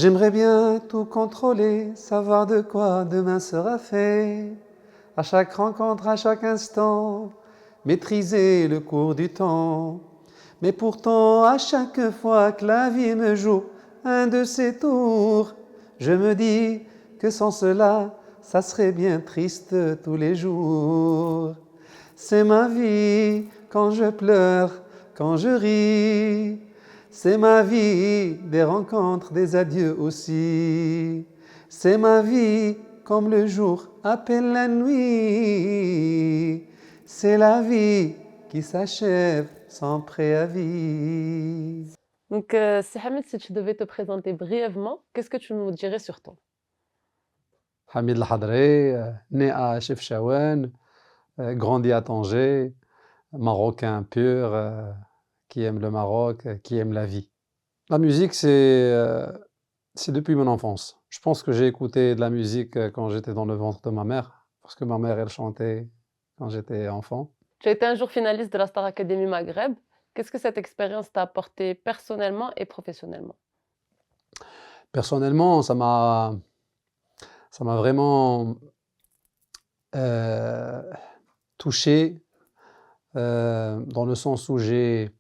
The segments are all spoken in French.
J'aimerais bien tout contrôler, savoir de quoi demain sera fait. À chaque rencontre, à chaque instant, maîtriser le cours du temps. Mais pourtant, à chaque fois que la vie me joue un de ses tours, je me dis que sans cela, ça serait bien triste tous les jours. C'est ma vie quand je pleure, quand je ris. C'est ma vie, des rencontres, des adieux aussi. C'est ma vie comme le jour appelle la nuit. C'est la vie qui s'achève sans préavis. Donc, si Hamid, si tu devais te présenter brièvement, qu'est-ce que tu nous dirais sur toi? Hamid El Hadri, né à Chefchaouen, grandi à Tanger, Marocain pur, qui aime le Maroc, qui aime la vie. La musique, c'est depuis mon enfance. Je pense que j'ai écouté de la musique quand j'étais dans le ventre de ma mère, parce que ma mère, elle chantait quand j'étais enfant. Tu as été un jour finaliste de la Star Academy Maghreb. Qu'est-ce que cette expérience t'a apporté personnellement et professionnellement? Personnellement, ça m'a vraiment euh, touché dans le sens où j'ai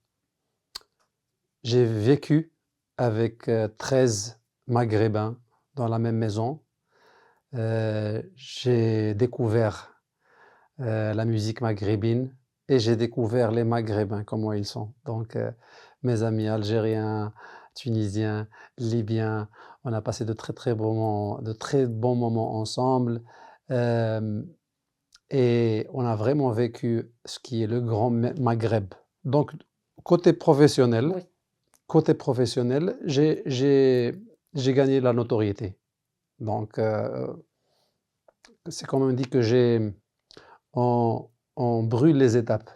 vécu avec 13 Maghrébins dans la même maison. J'ai découvert la musique maghrébine et j'ai découvert les Maghrébins, comment ils sont. Donc, mes amis algériens, tunisiens, libyens, on a passé de très bons moments ensemble. Euh, et on a vraiment vécu ce qui est le grand Maghreb. Donc, côté professionnel, Oui. côté professionnel, j'ai gagné la notoriété. Donc, c'est comme on dit que on brûle les étapes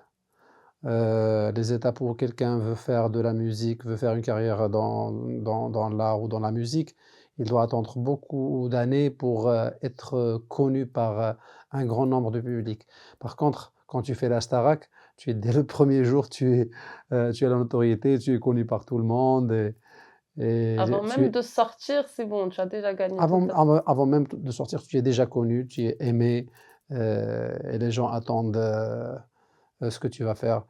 où quelqu'un veut faire de la musique, veut faire une carrière dans l'art ou dans la musique, il doit attendre beaucoup d'années pour être connu par un grand nombre de publics. Par contre, quand tu fais la Starac, dès le premier jour, tu as la notoriété, tu es connu par tout le monde. Avant Tu même es, de sortir, c'est bon, tu as déjà gagné toute ta... avant même de sortir, tu es déjà connu, tu es aimé, et les gens attendent ce que tu vas faire.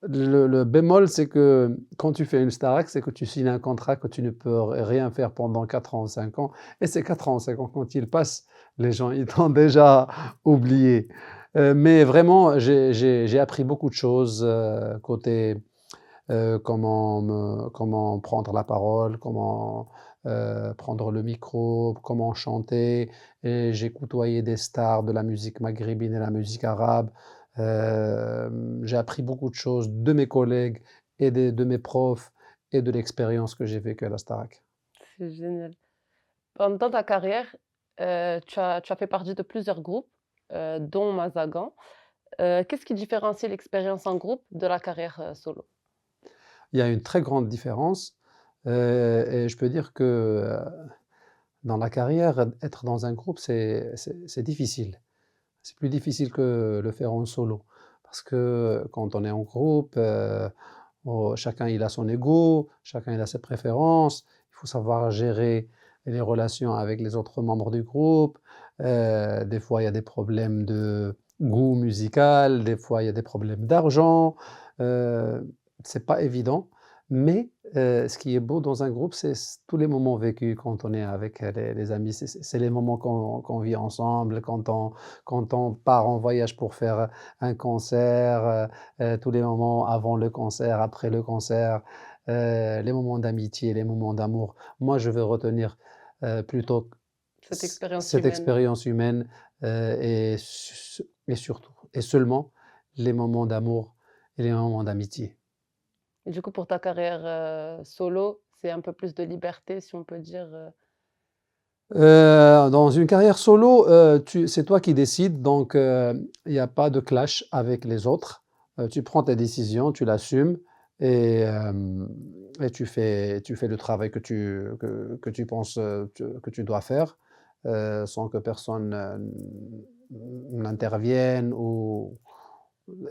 Le bémol, c'est que quand tu fais une Starac, c'est que tu signes un contrat que tu ne peux rien faire pendant 4 ans ou 5 ans. Et ces 4 ans ou 5 ans, quand ils passent, les gens, ils t'ont déjà oublié. Mais vraiment, j'ai appris beaucoup de choses côté comment prendre la parole, comment prendre le micro, comment chanter. Et j'ai côtoyé des stars de la musique maghrébine et la musique arabe. J'ai appris beaucoup de choses de mes collègues et de mes profs et de l'expérience que j'ai vécue à la Starac. C'est génial. Pendant ta carrière, tu as fait partie de plusieurs groupes, dont Mazagan. Qu'est-ce qui différencie l'expérience en groupe de la carrière, solo? Il y a une très grande différence et je peux dire que dans la carrière, être dans un groupe, c'est difficile. C'est plus difficile que le faire en solo. Parce que quand on est en groupe, chacun il a son ego, chacun il a ses préférences. Il faut savoir gérer les relations avec les autres membres du groupe. Des fois, il y a des problèmes de goût musical, des fois, il y a des problèmes d'argent. Euh, c'est pas évident. Mais ce qui est beau dans un groupe, c'est tous les moments vécus quand on est avec les amis. C'est les moments qu'on vit ensemble, quand on part en voyage pour faire un concert, tous les moments avant le concert, après le concert, les moments d'amitié, les moments d'amour. Moi, je veux retenir plutôt Cette expérience cette humaine. expérience humaine et surtout, et seulement, les moments d'amour et les moments d'amitié. Et du coup, pour ta carrière, solo, c'est un peu plus de liberté, si on peut dire, Dans une carrière solo, c'est toi qui décides, donc il y a pas de clash avec les autres. Tu prends tes décisions, tu l'assumes et, et tu fais le travail que tu penses que tu dois faire sans que personne n'intervienne.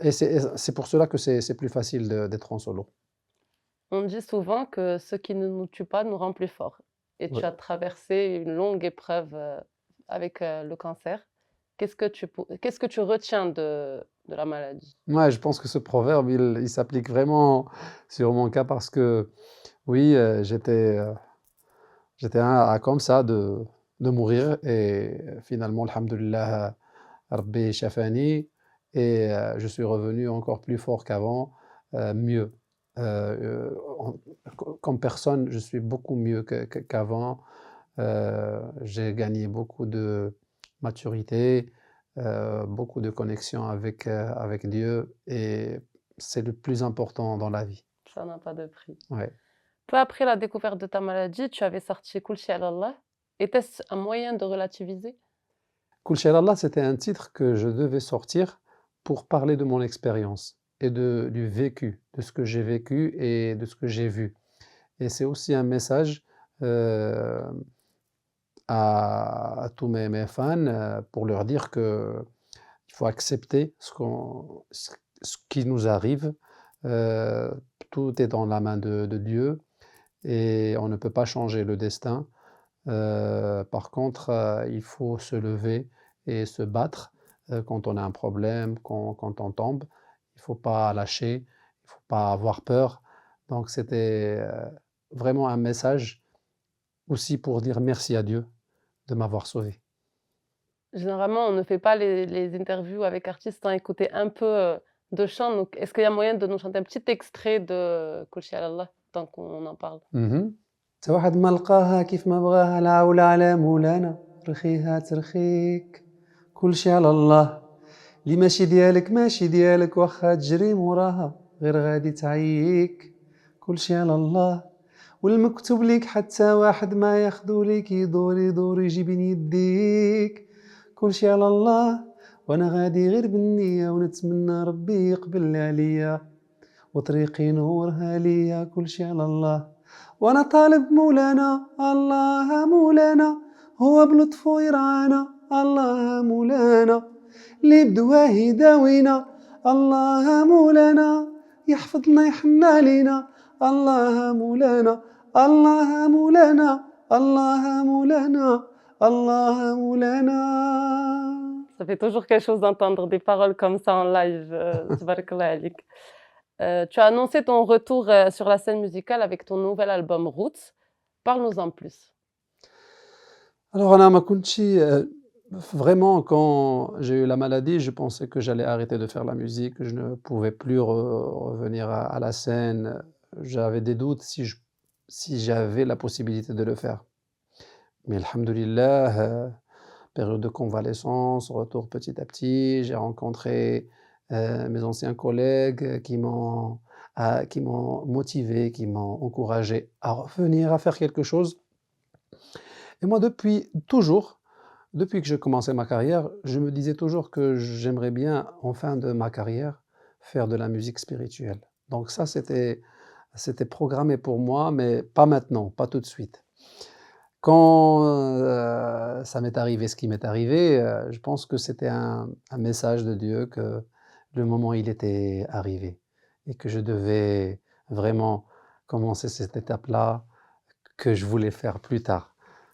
Et c'est pour cela que c'est plus facile d'être en solo. on dit souvent que ce qui ne nous tue pas nous rend plus forts. et tu Ouais. as traversé une longue épreuve, avec, le cancer. Qu'est-ce que tu retiens de la maladie? Ouais, je pense que ce proverbe, il s'applique vraiment sur mon cas parce que oui, j'étais à comme ça de mourir et finalement, alhamdoulilah, Rabbi shafani et je suis revenu encore plus fort qu'avant, mieux. En comme personne, je suis beaucoup mieux qu'avant. J'ai gagné beaucoup de maturité, beaucoup de connexion avec Dieu et c'est le plus important dans la vie. Ça n'a pas de prix. Ouais. Peu après la découverte de ta maladie, tu avais sorti Koul Chi Allah. Était-ce un moyen de relativiser? Kul Shay'in Allah, c'était un titre que je devais sortir pour parler de mon expérience et du vécu, de ce que j'ai vécu et de ce que j'ai vu. Et c'est aussi un message, à tous mes fans, pour leur dire qu'il faut accepter ce qui nous arrive. Heu, Tout est dans la main de Dieu et on ne peut pas changer le destin. Par contre, il faut se lever et se battre, quand on a un problème, quand on tombe. Il ne faut pas lâcher, il ne faut pas avoir peur. Donc c'était, vraiment un message aussi pour dire merci à Dieu de m'avoir sauvé. Généralement, on ne fait pas les interviews avec artistes sans écouter un peu, de chant, donc est-ce qu'il y a moyen de nous chanter un petit extrait de Koul Chi Allah tant qu'on en parle? حتى واحد ما لقاها كيف ما بغاها العول على مولانا، رخيها ترخيك كلشي على الله، اللي ماشي ديالك ماشي ديالك واخا تجري موراها غير غادي تعييك، كلشي على الله، والمكتوب ليك حتى واحد ما ياخدو ليك يدور يدور يجي بين يديك، كلشي على الله، وانا غادي غير بالنية ونتمنى ربي يقبل عليا وطريقي نورها ليا، كلشي على الله، وانا طالب مولانا الله مولانا، هو بلطفو يرعانا الله مولانا، اللي بدواه يداوينا الله مولانا، يحفظنا يحن علينا الله مولانا، الله مولانا، الله مولانا، الله مولانا. Ça fait toujours quelque chose d'entendre des paroles comme ça en live, tabarakallah alik. Tu as annoncé ton retour, sur la scène musicale avec ton nouvel album Roots. Parle-nous en plus. Alors أنا ما كنتش vraiment quand j'ai eu la maladie, je pensais que j'allais arrêter de faire la musique, que je ne pouvais plus revenir à la scène. J'avais des doutes si j'avais la possibilité de le faire. Mais alhamdoulilah, période de convalescence, retour petit à petit, j'ai rencontré, mes anciens collègues qui m'ont motivé, qui m'ont encouragé à revenir, à faire quelque chose. Et moi depuis que j'ai commencé ma carrière, je me disais toujours que j'aimerais bien, en fin de ma carrière, faire de la musique spirituelle. Donc ça, c'était programmé pour moi, mais pas maintenant, pas tout de suite. Quand, ça m'est arrivé ce qui m'est arrivé, je pense que c'était un message de Dieu que le moment, il était arrivé et que je devais vraiment commencer cette étape-là que je voulais faire plus tard.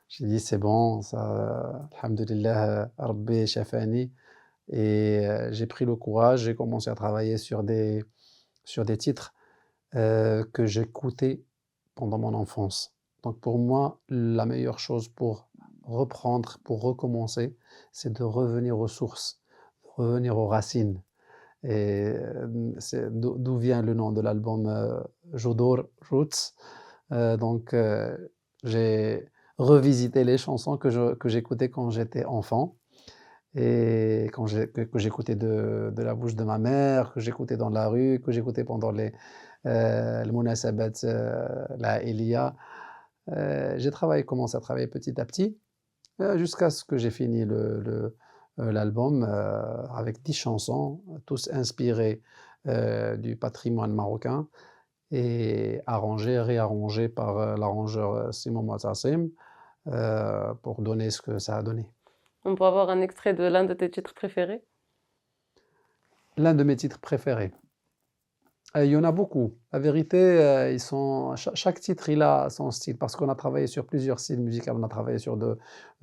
J'ai dit: «C'est bon, ça, alhamdoulilah, Rabbi shafani» et j'ai pris le courage, j'ai commencé à travailler sur des titres, que j'écoutais pendant mon enfance. Donc pour moi, la meilleure chose pour reprendre, pour recommencer, c'est de revenir aux sources, de revenir aux racines et c'est d'où vient le nom de l'album, Jodour Roots. Donc j'ai revisité les chansons que j'écoutais quand j'étais enfant et que j'écoutais de la bouche de ma mère, que j'écoutais dans la rue, que j'écoutais pendant المناسبات العائلية. J'ai commencé à travailler petit à petit, jusqu'à ce que j'ai fini l'album, avec 10 chansons, tous inspirées, du patrimoine marocain et arrangées, réarrangées par, l'arrangeur, Simon Mouatassim, pour donner ce que ça a donné. On peut avoir un extrait de l'un de tes titres préférés? L'un de mes titres préférés. Il y en a beaucoup. La vérité, ils sont chaque titre, il a son style parce qu'on a travaillé sur plusieurs styles musicaux. On a travaillé sur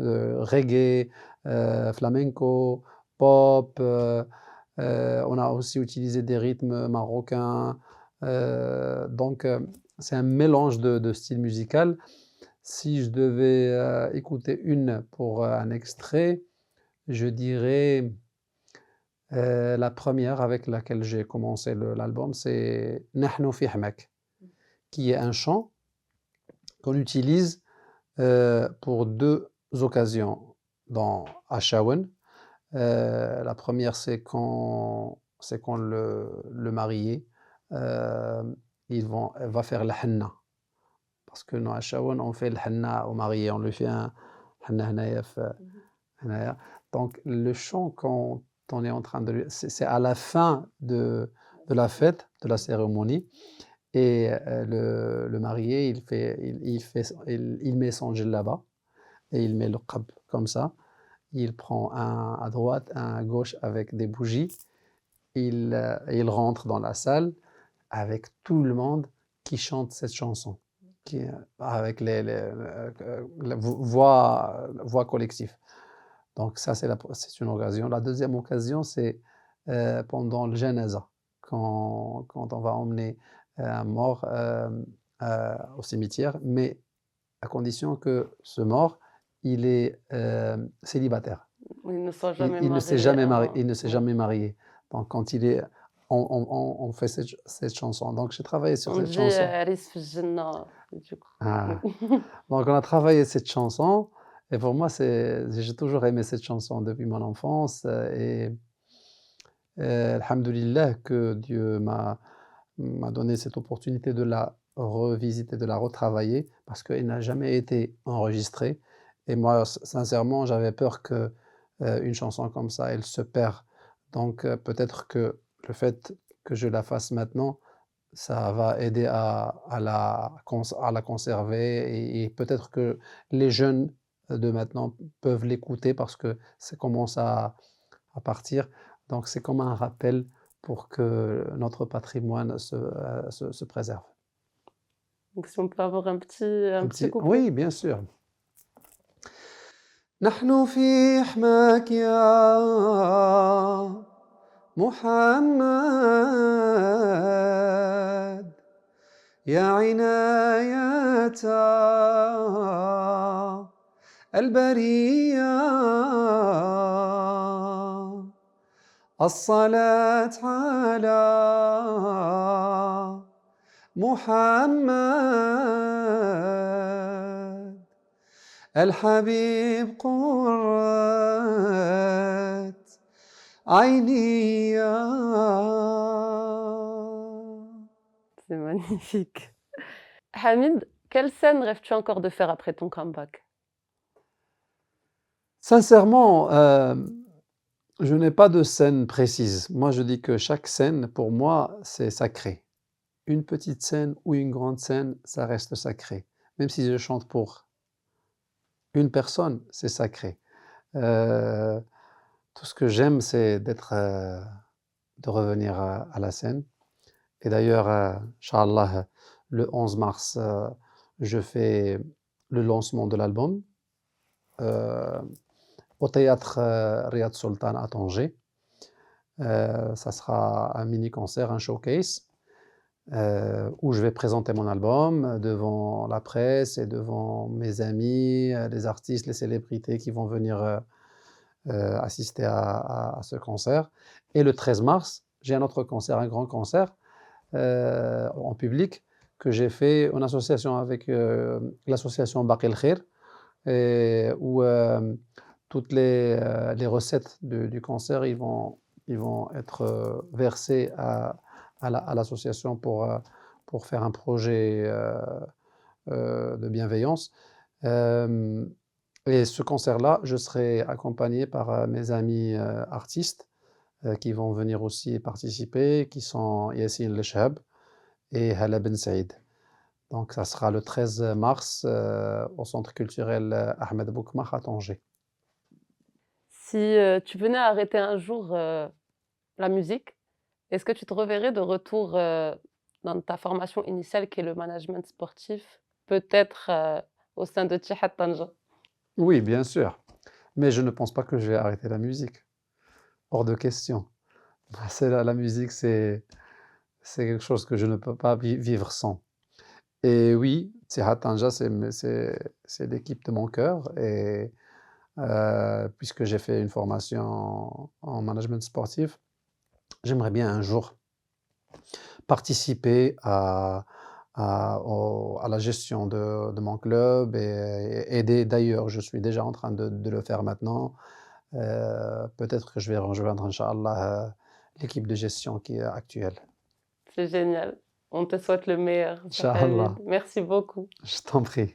reggae, flamenco, pop, on a aussi utilisé des rythmes marocains, donc c'est un mélange de styles musicaux. Si je devais, écouter une pour, un extrait, je dirais, la première avec laquelle j'ai commencé l'album, c'est «نحن في حماك», qui est un chant qu'on utilise, pour 2 occasions dans Achaouen. La première, c'est quand le marié, elle va faire le henna. Parce que nous, à Achaouen, on fait le henna au marié, on lui fait un henna هنايا Mmh. هنايا. Donc le chant, quand on est en train de c'est à la fin de la fête, de la cérémonie, et le marié, il met son djellaba et il met le qab comme ça. Il prend un à droite, un à gauche avec des bougies. Il rentre dans la salle avec tout le monde qui chante cette chanson, avec la voix collective. Donc ça, c'est une occasion. La deuxième occasion, c'est pendant le janaza, quand on va emmener un mort au cimetière, mais à condition que ce mort, il est célibataire. Ils ne sont Il, jamais il ne s'est mariés jamais marié, avant. il ne s'est Oui. jamais marié. Donc quand il est, on fait cette chanson. Donc j'ai travaillé sur On cette dit chanson. عريس في الجنة du coup. Oui. Ah. Donc on a travaillé cette chanson et pour moi, j'ai toujours aimé cette chanson depuis mon enfance, et alhamdoulilah que Dieu m'a donné cette opportunité de la revisiter, de la retravailler parce qu'elle n'a jamais été enregistrée, et moi sincèrement, j'avais peur que, une chanson comme ça, elle se perd. Donc peut-être que le fait que je la fasse maintenant, ça va aider à la conserver, et peut-être que les jeunes de maintenant peuvent l'écouter parce que ça commence à partir. Donc c'est comme un rappel pour que notre patrimoine se préserve. Donc si on peut avoir un Un petit petit couplet. oui, bien sûr. نحن في حماك يا محمد، يا عناية البرية، الصلاة على محمد، الحبيب قرة عيني يا. C'est magnifique. Hamid, quelle scène rêves-tu encore de faire après ton comeback? Sincèrement, je n'ai pas de scène précise. Moi, je dis que chaque scène, pour moi, c'est sacré. Une petite scène ou une grande scène, ça reste sacré. Même si je chante pour une personne, c'est sacré. Heu, Tout ce que j'aime, c'est de revenir à la scène, et d'ailleurs, inch'Allah, le 11 mars, je fais le lancement de l'album, heu, au théâtre, Riyad Sultan à Tanger. Ça sera un mini concert, un showcase, où je vais présenter mon album devant la presse et devant mes amis, les artistes, les célébrités qui vont venir, assister à ce concert. Et le 13 mars, j'ai un autre concert, un grand concert, en public, que j'ai fait en association avec, l'association Baqi El Khair, et où, toutes les recettes du concert, ils vont être, versées à l'association pour faire un projet, de bienveillance. Hem Et ce concert-là, je serai accompagné par, mes amis, artistes, qui vont venir aussi participer, qui sont Yassine Lechhab et Hala Ben Saïd. Donc ça sera le 13 mars, au centre culturel, Ahmed Boukmach à Tanger. Si, tu venais à arrêter un jour, la musique, Est-ce que tu te reverrais de retour, dans ta formation initiale qui est le management sportif, peut-être, au sein de Tihad Tanja? Oui, bien sûr, mais je ne pense pas que je vais arrêter la musique, hors de question. C'est la musique, c'est quelque chose que je ne peux pas vivre sans. Et oui, Sihat Tanja, c'est l'équipe de mon cœur et puisque j'ai fait une formation en management sportif, j'aimerais bien un jour participer à la gestion de mon club et aider d'ailleurs, je suis déjà en train de le faire maintenant. Peut-être que je vais rejoindre inch'Allah, l'équipe de gestion qui est actuelle. C'est génial. On te souhaite le meilleur, Safia Inch'Allah, Hamid. Merci beaucoup. je t'en prie.